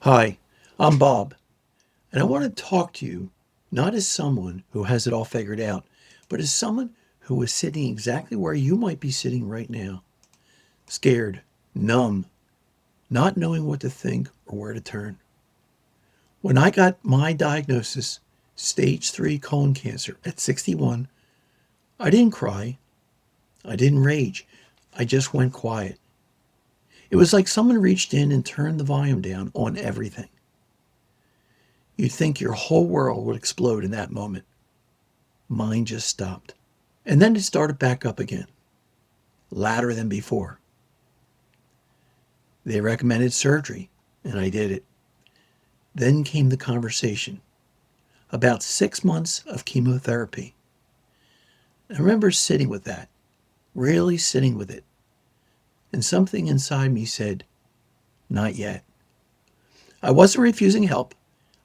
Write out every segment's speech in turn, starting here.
Hi, I'm Bob, and I want to talk to you not as someone who has it all figured out, but as someone who is sitting exactly where you might be sitting right now, scared, numb, not knowing what to think or where to turn. When I got my diagnosis, stage 3 colon cancer, at 61, I didn't cry. I didn't rage. I just went quiet. It was like someone reached in and turned the volume down on everything. You'd think your whole world would explode in that moment. Mine just stopped. And then it started back up again, louder than before. They recommended surgery, and I did it. Then came the conversation. About 6 months of chemotherapy. I remember sitting with that, really sitting with it. And something inside me said, not yet. I wasn't refusing help.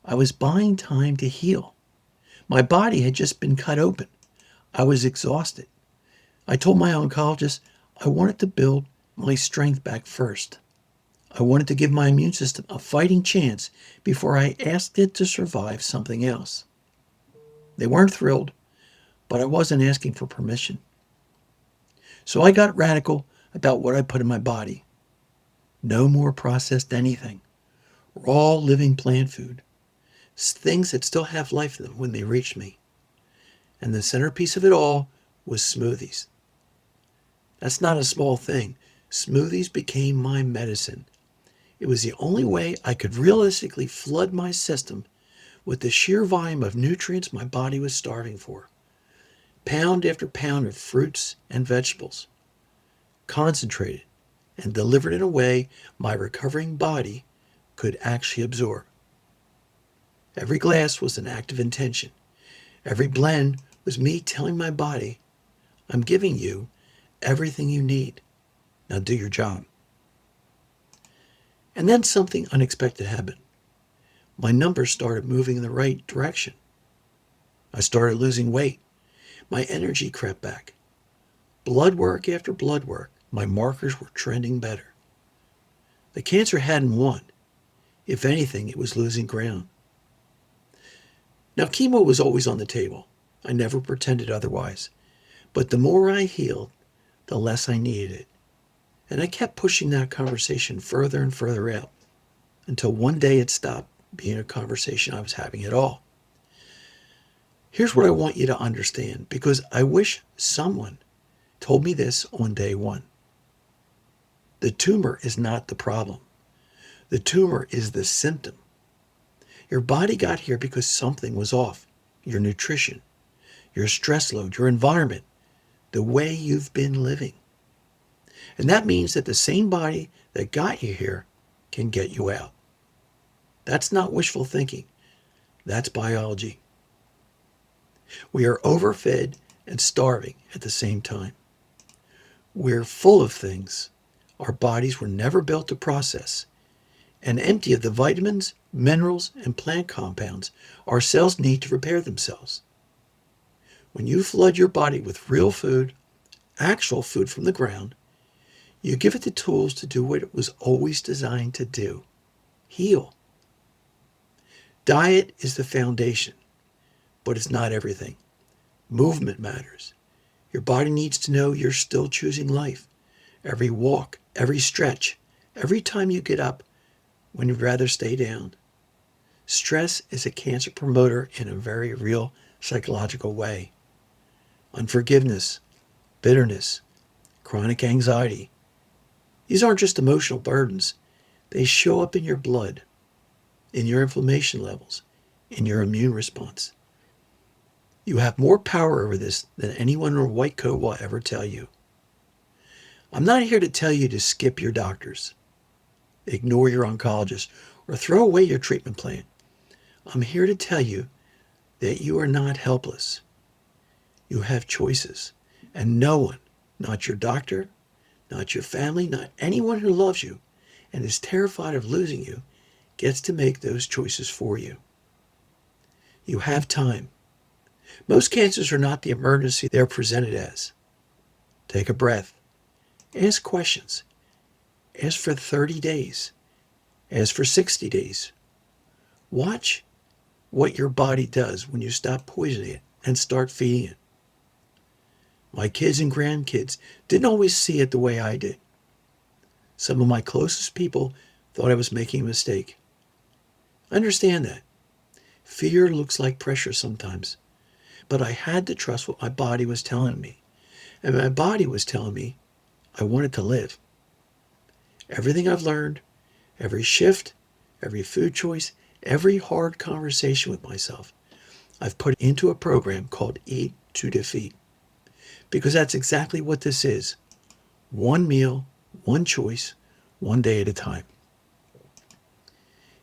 I was buying time to heal. My body had just been cut open. I was exhausted. I told my oncologist I wanted to build my strength back first. I wanted to give my immune system a fighting chance before I asked it to survive something else. They weren't thrilled, but I wasn't asking for permission. So I got radical about what I put in my body. No more processed anything. Raw living plant food. Things that still have life in them when they reached me. And the centerpiece of it all was smoothies. That's not a small thing. Smoothies became my medicine. It was the only way I could realistically flood my system with the sheer volume of nutrients my body was starving for. Pound after pound of fruits and vegetables, concentrated and delivered in a way my recovering body could actually absorb. Every glass was an act of intention. Every blend was me telling my body, I'm giving you everything you need. Now do your job. And then something unexpected happened. My numbers started moving in the right direction. I started losing weight. My energy crept back. Blood work after blood work, my markers were trending better. The cancer hadn't won. If anything, it was losing ground. Now, chemo was always on the table. I never pretended otherwise. But the more I healed, the less I needed it. And I kept pushing that conversation further and further out until one day it stopped being a conversation I was having at all. Here's what I want you to understand, because I wish someone told me this on day one. The tumor is not the problem. The tumor is the symptom. Your body got here because something was off. Your nutrition, your stress load, your environment, the way you've been living. And that means that the same body that got you here can get you out. That's not wishful thinking. That's biology. We are overfed and starving at the same time. We're full of things our bodies were never built to process, and empty of the vitamins, minerals, and plant compounds our cells need to repair themselves. When you flood your body with real food, actual food from the ground, you give it the tools to do what it was always designed to do: heal. Diet is the foundation, but it's not everything. Movement matters. Your body needs to know you're still choosing life. Every walk, every stretch, every time you get up when you'd rather stay down. Stress is a cancer promoter in a very real psychological way. Unforgiveness, bitterness, chronic anxiety. These aren't just emotional burdens. They show up in your blood, in your inflammation levels, in your immune response. You have more power over this than anyone in a white coat will ever tell you. I'm not here to tell you to skip your doctors, ignore your oncologist, or throw away your treatment plan. I'm here to tell you that you are not helpless. You have choices, and no one, not your doctor, not your family, not anyone who loves you and is terrified of losing you, gets to make those choices for you. You have time. Most cancers are not the emergency they're presented as. Take a breath. Ask questions. Ask for 30 days. Ask for 60 days. Watch what your body does when you stop poisoning it and start feeding it. My kids and grandkids didn't always see it the way I did. Some of my closest people thought I was making a mistake. I understand that. Fear looks like pressure sometimes, but I had to trust what my body was telling me. And my body was telling me I wanted to live. Everything I've learned, every shift, every food choice, every hard conversation with myself, I've put into a program called Eat to Defeat. Because that's exactly what this is. One meal, one choice, one day at a time.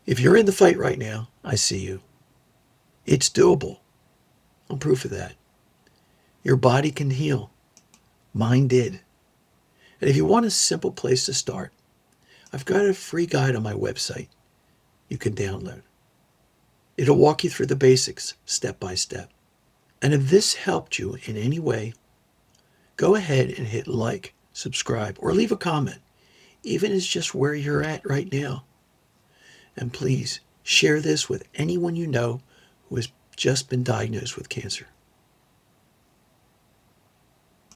If you're in the fight right now, I see you. It's doable. I'm proof of that. Your body can heal. Mine did. And if you want a simple place to start, I've got a free guide on my website you can download. It'll walk you through the basics, step by step. And if this helped you in any way, go ahead and hit like, subscribe, or leave a comment, even if it's just where you're at right now. And please share this with anyone you know who has just been diagnosed with cancer.